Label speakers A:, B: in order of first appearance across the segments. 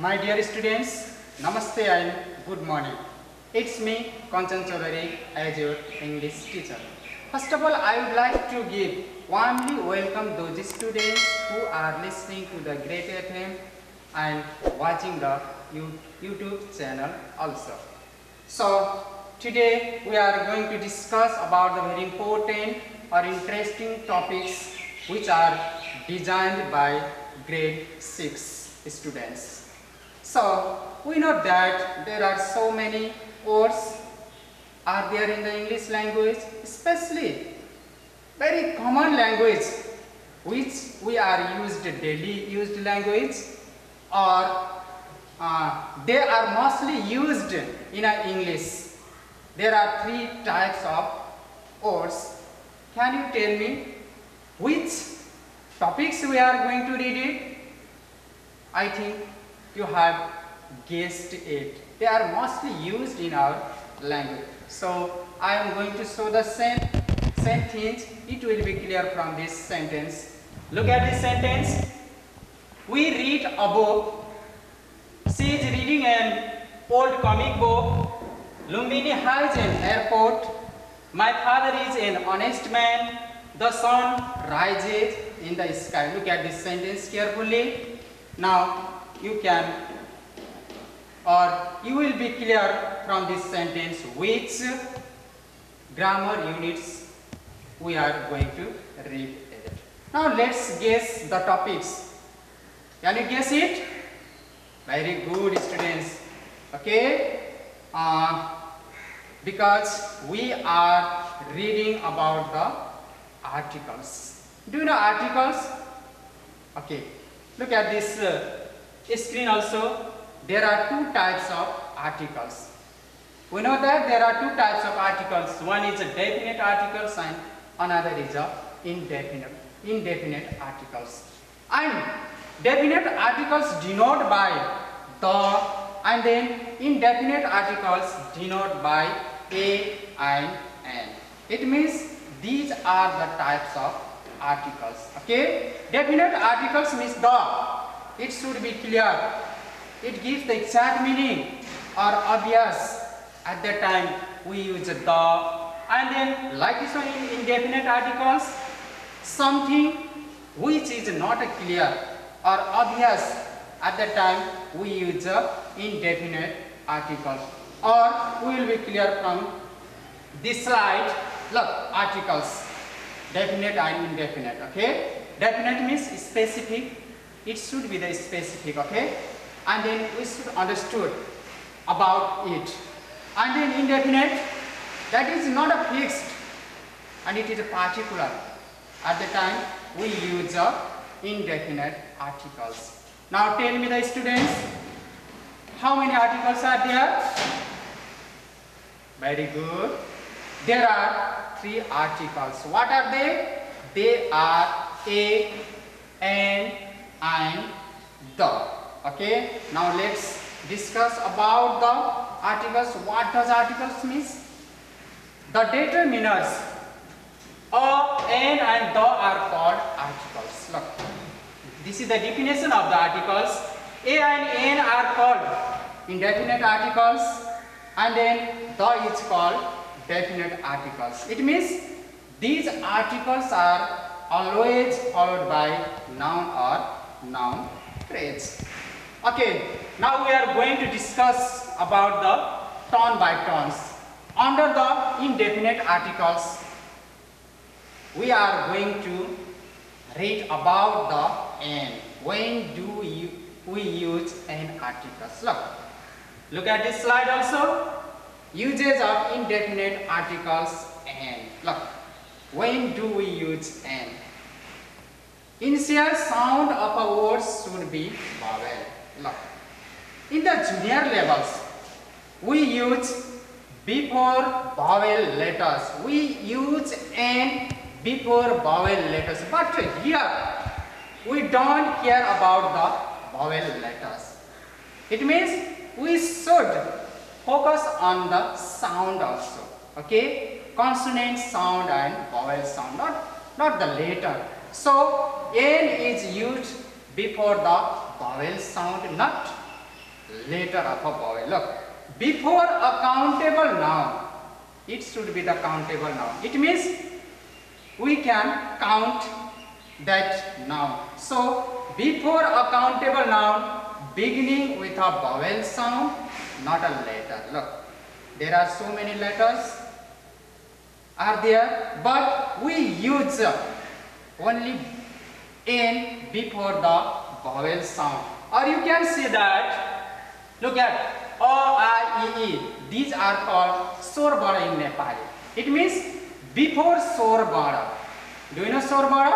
A: My dear students, Namaste and good morning. It's me, Kanchan Chaudhary, as your English teacher. First of all, I would like to give warmly welcome those students who are listening to the Great FM and watching the YouTube channel also. So, today we are going to discuss about the very important or interesting topics which are designed by grade 6 students. So, we know that there are so many words are there in the English language, especially very common language which we are used daily used language, or they are mostly used in English. There are three types of words. Can you tell me which topics we are going to read it? I think you have guessed it. They are mostly used in our language. So I am going to show the same things. It will be clear from this sentence. Look at this sentence. We read a book. She is reading an old comic book. Lumbini has an airport. My father is an honest man. The sun rises in the sky. Look at this sentence carefully. Now you can, or you will be clear from this sentence which grammar units we are going to read it. Now let's guess the topics. Can you guess it? Very good, students. Okay, because we are reading about the articles. Do you know articles? Okay, look at this screen also. There are two types of articles. We know that there are two types of articles. One is a definite articles and another is a indefinite articles. And definite articles denote by the, and then indefinite articles denote by a and an. It means these are the types of articles. Okay, definite articles means the. It should be clear. It gives the exact meaning or obvious. At that time we use the, and then like this one in indefinite articles, something which is not clear or obvious, at that time we use the indefinite article. Or we will be clear from this slide. Look, articles, definite and indefinite. Okay, definite means specific. It should be the specific, okay, and then we should understood about it. And then indefinite, that is not a fixed and it is a particular. At the time we use indefinite articles. Now tell me, the students, how many articles are there? Very good. There are three articles. What are they? They are a, an, and the. Okay, now let's discuss about the articles. What does articles means? The determiners a, an and the are called articles. Look, this is the definition of the articles. A and n are called indefinite articles, and then the is called definite articles. It means these articles are always followed by noun or noun phrase. Okay, now we are going to discuss about the turn by turns. Under the indefinite articles, we are going to read about the an. When do we use an articles? Look at this slide also. Uses of indefinite articles an. Look, when do we use an? Initial sound of a word should be vowel. Look, in the junior levels, we use before vowel letters. We use an before vowel letters. But here, we don't care about the vowel letters. It means we should focus on the sound also. Okay, consonant sound and vowel sound, not the letter. So n is used before the vowel sound, not letter of a vowel. Look, before a countable noun, it should be the countable noun. It means we can count that noun. So before a countable noun beginning with a vowel sound, not a letter. Look, there are so many letters are there, but we use only n before the vowel sound. Or you can say that, look at a, I, e, these are called sor bada in Nepali. It means before sor bada. Do you know sor bada?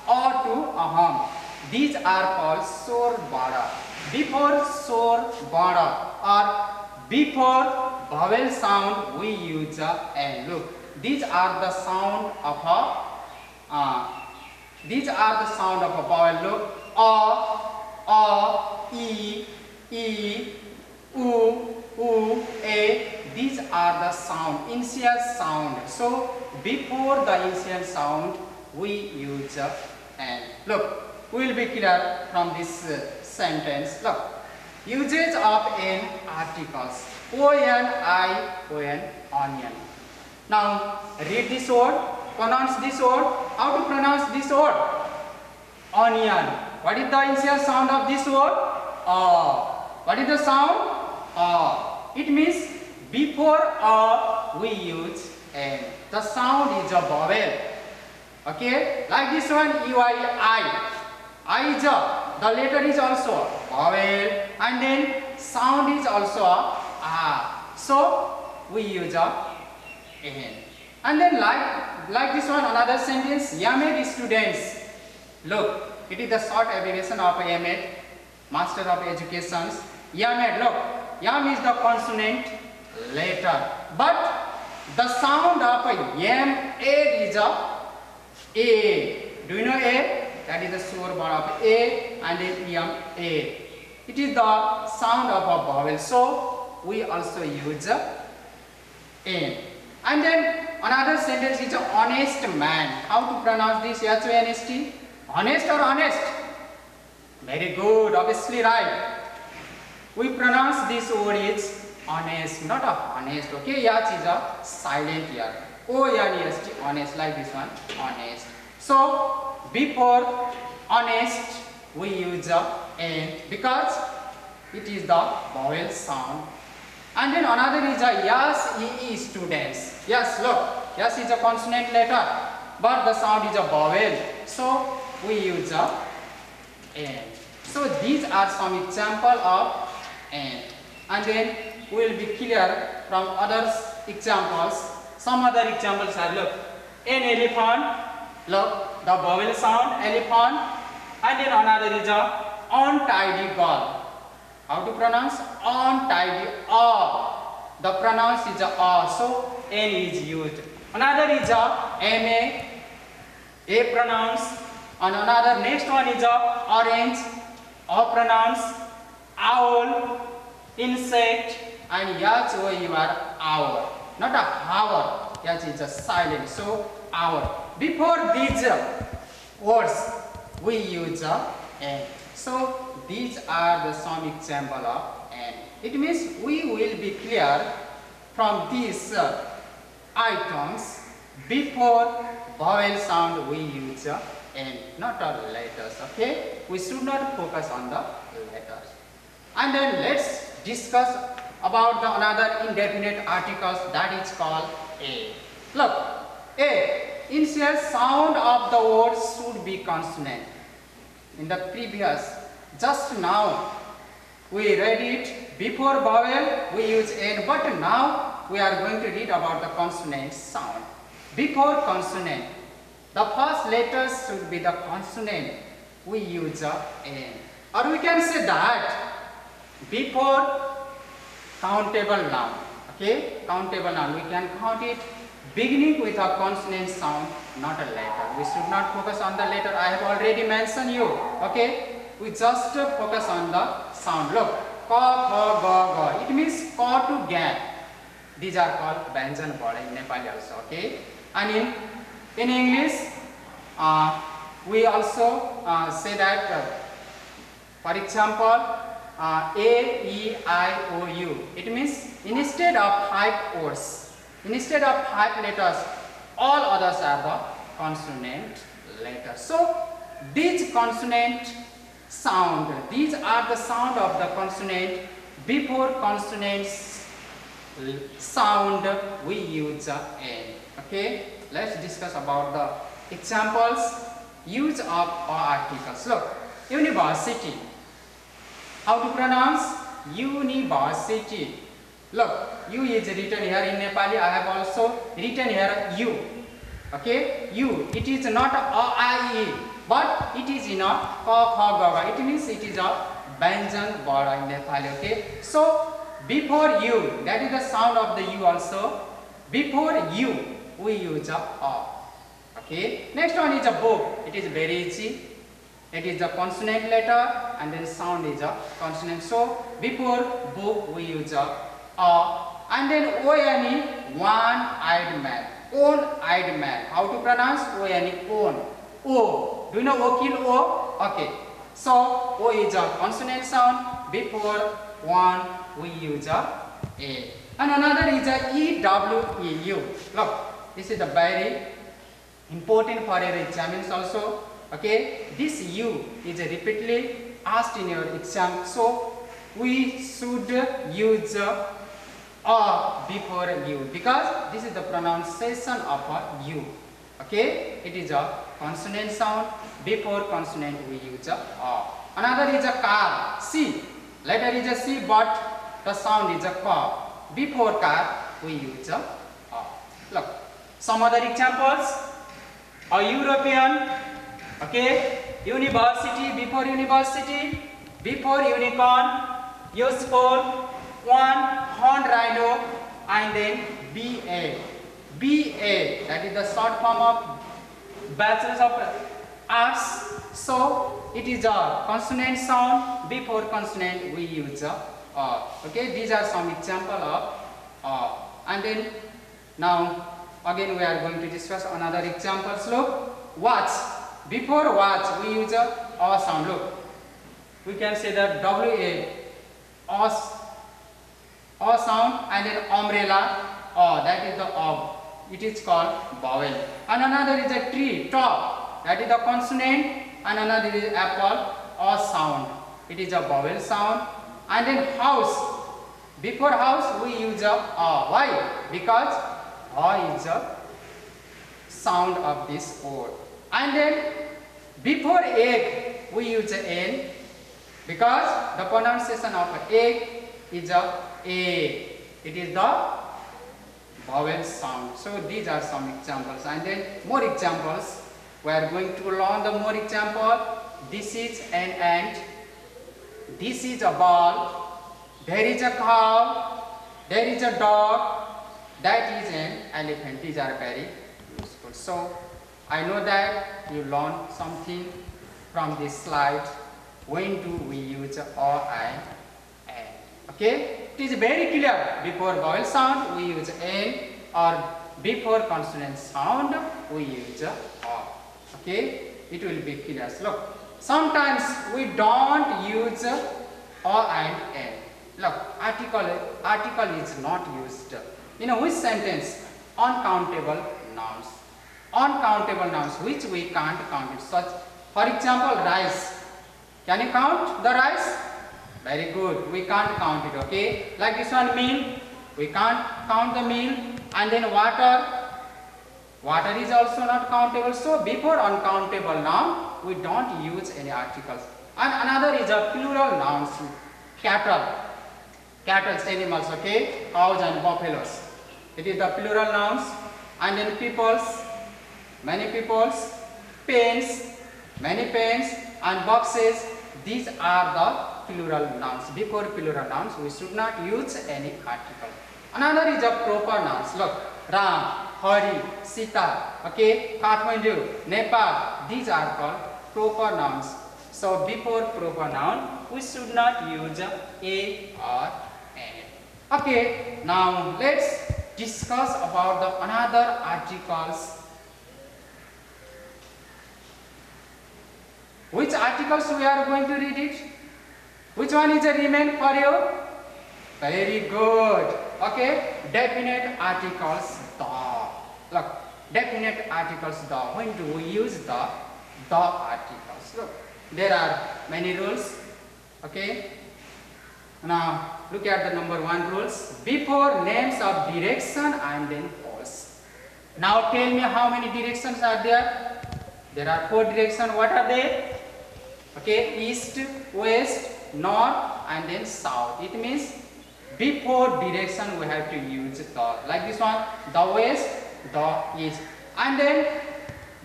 A: A to aham. These are called sor bada. Before sor bada or before vowel sound we use a n. Look, these are the sound of a vowel. Look, a, e, u, a. These are the sound, initial sound. So before the initial sound we use n. Look, we will be clear from this sentence. Look, usage of n articles. O-N, I-O-N, onion. Now read this word, pronounce this word. How to pronounce this word? Onion. What is the initial sound of this word? What is the sound? It means before we use n. The sound is a vowel. Okay, like this one, E-Y-I. I is the letter is also a vowel, and then sound is also a so we use a n. And then like this one, another sentence, YAMED students. Look, it is the short abbreviation of YAMED, Master of Education. YAMED, look, YAM is the consonant letter, but the sound of YAM is a. Do you know A? That is the sor bada of A, and then YAM A. It is the sound of a vowel, so we also use n. And then another sentence is honest man. How to pronounce this? H-O-N-S-T? Honest or honest? Very good, obviously right. We pronounce this word is honest, not a honest. Okay, H is a silent here. O-N-E-S-T, honest, like this one, honest. So before honest we use n because it is the vowel sound. And then another is a yes, e, students. Yes, look, yes is a consonant letter, but the sound is a vowel, so we use n. So these are some example of n. And then we will be clear from other examples. Some other examples are, look, an elephant. Look, the vowel sound elephant. And then another is a untidy girl. How to pronounce? Untidy. The pronounce is a so n is used. Another is a ma, a pronounce. And another next one is a orange, a pronounce. Owl, insect, and H-O-U-R, hour. Not a hour. H is a silent. So hour. Before these words we use n. So these are the some example of n. It means we will be clear from these items. Before vowel sound we use n, not all letters. Okay, we should not focus on the letters. And then let's discuss about the another indefinite articles, that is called a. Look, a, initial sound of the word should be consonant. In the previous, just now we read it, before vowel we use n, but now we are going to read about the consonant sound. Before consonant, the first letters should be the consonant, we use n. Or we can say that before countable noun, okay, countable noun, we can count it beginning with a consonant sound, not a letter. We should not focus on the letter. I have already mentioned you. Okay, we just focus on the sound. Look, ka, kha, ga, ga. It means ka to ga. These are called Vyanjan word in Nepali also. Okay, and in English we also say that for example A, E, I, O, U. It means instead of 5 words, instead of 5 letters, all others are the consonant letters. So these consonant sound, these are the sound of the consonant. Before consonants sound we use N. Okay, let's discuss about the examples. Use of articles. Look, university. How to pronounce? University. Look, U is written here in Nepali. I have also written here U. Okay, U. It is not a, I, E, but it is in a ka, kha, ga, ga. It means it is a Banjan word in Nepali. Okay, so before U, that is the sound of the U also. Before U, we use a. Okay, next one is a book. It is very easy. It is the consonant letter and then sound is a consonant. So before book we use a and then O-N-E, one-eyed man. One-eyed man. How to pronounce O-N-E? One. O. Do you know O kill O? Okay. So O is a consonant sound. Before one we use a. And another is a E-W-E-U. Look, this is the very important for your exams also. Okay, this U is repeatedly asked in your exam, so we should use a before U because this is the pronunciation of a U. Okay, it is a consonant sound. Before consonant we use a. Another is a car. C. Letter is a C, but the sound is a ka. Before car we use a. Look, some other examples. A European. Okay, university, before unicorn, useful, one, horned rhino, and then BA. BA, that is the short form of Bachelor of Arts. So it is a consonant sound. Before consonant we use a. Okay, these are some example of and then now again we are going to discuss another examples. Look, watch. Before watch we use a sound. Look, we can say that W-A, sound, and then umbrella, that is the it is called vowel. And another is a tree, top, that is the consonant, and another is apple, sound, it is a vowel sound. And then house, before house we use a. Why? Because is a sound of this word. And then before egg we use a N because the pronunciation of egg is a. It is the vowel sound. So these are some examples, and then more examples. We are going to learn the more example. This is an ant. This is a ball. There is a cow. There is a dog. That is an elephant. These are very useful. So I know that you learned something from this slide. When do we use O, I, N? Okay, it is very clear. Before vowel sound we use N, or before consonant sound we use O. Okay, it will be clear. Look, sometimes we don't use O and N. Look, article is not used. In which sentence? Uncountable nouns. Uncountable nouns which we can't count it. Such, for example, rice. Can you count the rice? Very good. We can't count it. Okay. Like this one, meal. We can't count the meal. And then water. Water is also not countable. So before uncountable noun, we don't use any articles. And another is a plural nouns. Cattle. Cattle, animals. Okay. Cows and buffaloes. It is the plural nouns. And then peoples. Many peoples. Pens. Many pens. And boxes. These are the plural nouns. Before plural nouns, we should not use any article. Another is a proper nouns. Look, Ram, Hari, Sita, okay, Kathmandu, Nepal. These are called proper nouns. So before proper noun, we should not use a or an. Okay, now let's discuss about the another articles. Which articles we are going to read it? Which one is a remain for you? Very good. Okay, definite articles the. Look, definite articles the. When do we use the articles? Look, there are many rules. Okay. Now look at the number 1 rules. Before names of direction and then poles. Now tell me how many directions are there? There are 4 directions. What are they? Okay, east, west, north and then south. It means before direction we have to use the, like this one, the west, the east. And then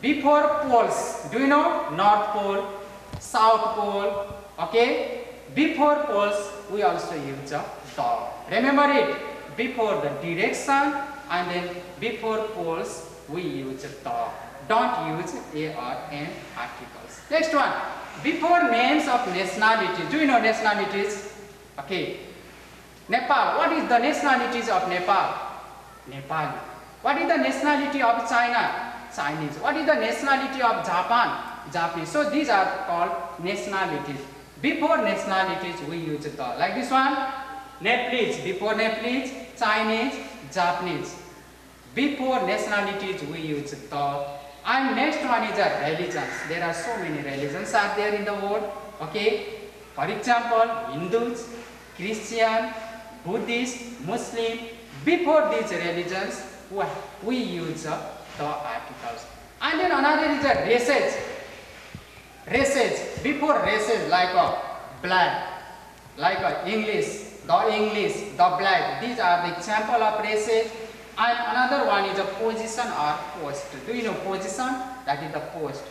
A: before poles, do you know? North pole, south pole. Okay, before poles we also use the. Remember it, before the direction and then before poles we use the. Don't use a or an articles. Next one, before names of nationalities. Do you know nationalities? Okay, Nepal. What is the nationalities of Nepal? Nepali. What is the nationality of China? Chinese. What is the nationality of Japan? Japanese. So these are called nationalities. Before nationalities we use the, like this one, Nepalese. Before Nepalese, Chinese, Japanese. Before nationalities we use the. And next one is the religions. There are so many religions are there in the world. Okay, for example, Hindus, Christian, Buddhist, Muslim. Before these religions we use the articles. And then another is the races. Races. Before races, like a black, like a English, the black. These are the example of races. And another one is a position or post. Do you know position? That is the post.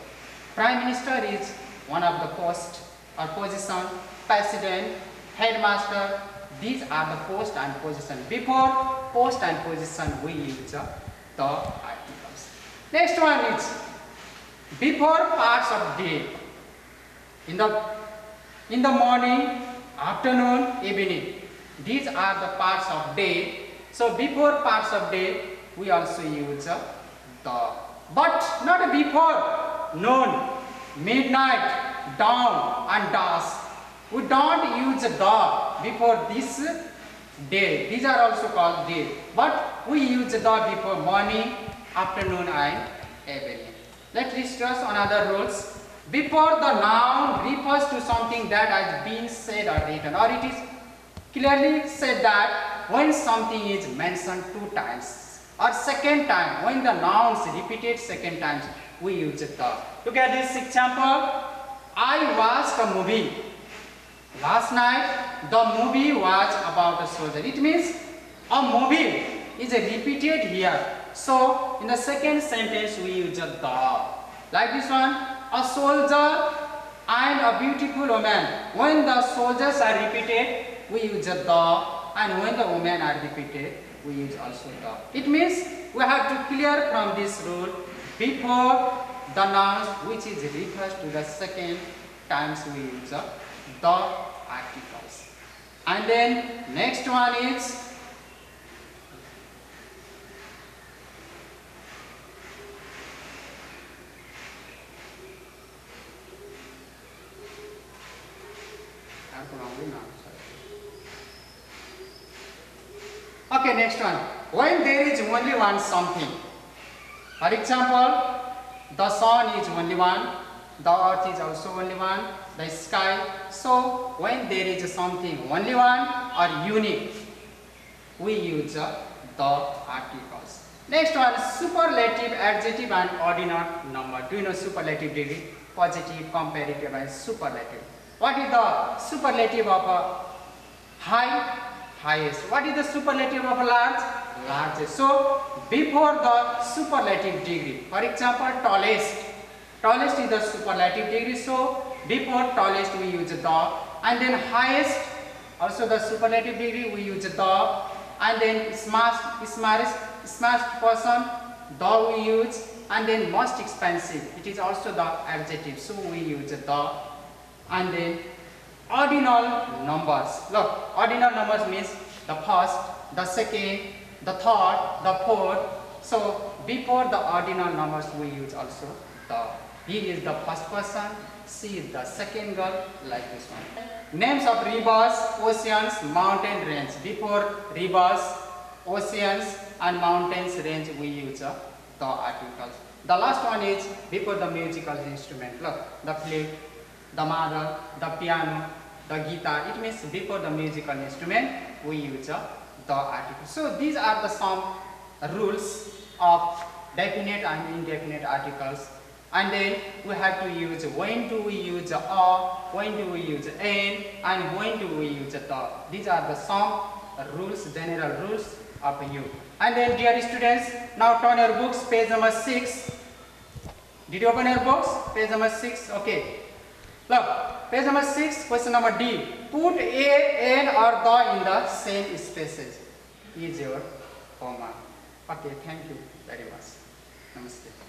A: Prime Minister is one of the post or position. President, headmaster. These are the post and position. Before post and position we use the articles. Next one is before parts of day. In the morning, afternoon, evening. These are the parts of day. So before parts of day we also use the. But not before noon, midnight, dawn and dusk. We don't use the before this day. These are also called day. But we use the before morning, afternoon and evening. Let's discuss another rules. Before the noun refers to something that has been said or written, or it is clearly said that when something is mentioned 2 times or second time, when the noun is repeated second times, we use the. Look at this example. I watched a movie. Last night the movie was about a soldier. It means a movie is repeated here. So in the second sentence we use the. Like this one, a soldier and a beautiful woman. When the soldiers are repeated we use the, and when the women are repeated we use also the. It means we have to clear from this rule, before the nouns which is refers to the second times we use the articles. And then next one is okay, next one. When there is only one something. For example, the sun is only one, the earth is also only one, the sky. So when there is something only one or unique, we use the articles. Next one, superlative, adjective and ordinal number. Do you know superlative degree? Positive, comparative and superlative. What is the superlative of a high? Highest. What is the superlative of a large? Largest. So before the superlative degree, for example, tallest. Tallest is the superlative degree. So before tallest we use the, and then highest, also the superlative degree we use the, and then smartest person, the we use, and then most expensive, it is also the adjective. So we use the, and then ordinal numbers. Look, ordinal numbers means the first, the second, the third, the fourth. So before the ordinal numbers we use also the. He is the first person, she is the second girl, like this one. Names of rivers, oceans, mountain range. Before rivers, oceans and mountains range we use the articles. The last one is before the musical instrument. Look, the flute, the marble, the piano, the guitar. It means before the musical instrument we use the article. So these are the some rules of definite and indefinite articles. And then we have to use when do we use a, when do we use and when do we use the. These are the some rules, general rules of you. And then dear students, now turn your books, page number 6. Did you open your books? Page number 6, okay. Look, page number 6, question number D. Put a, an or the in the same spaces. Is your homework. Okay, thank you very much. Namaste.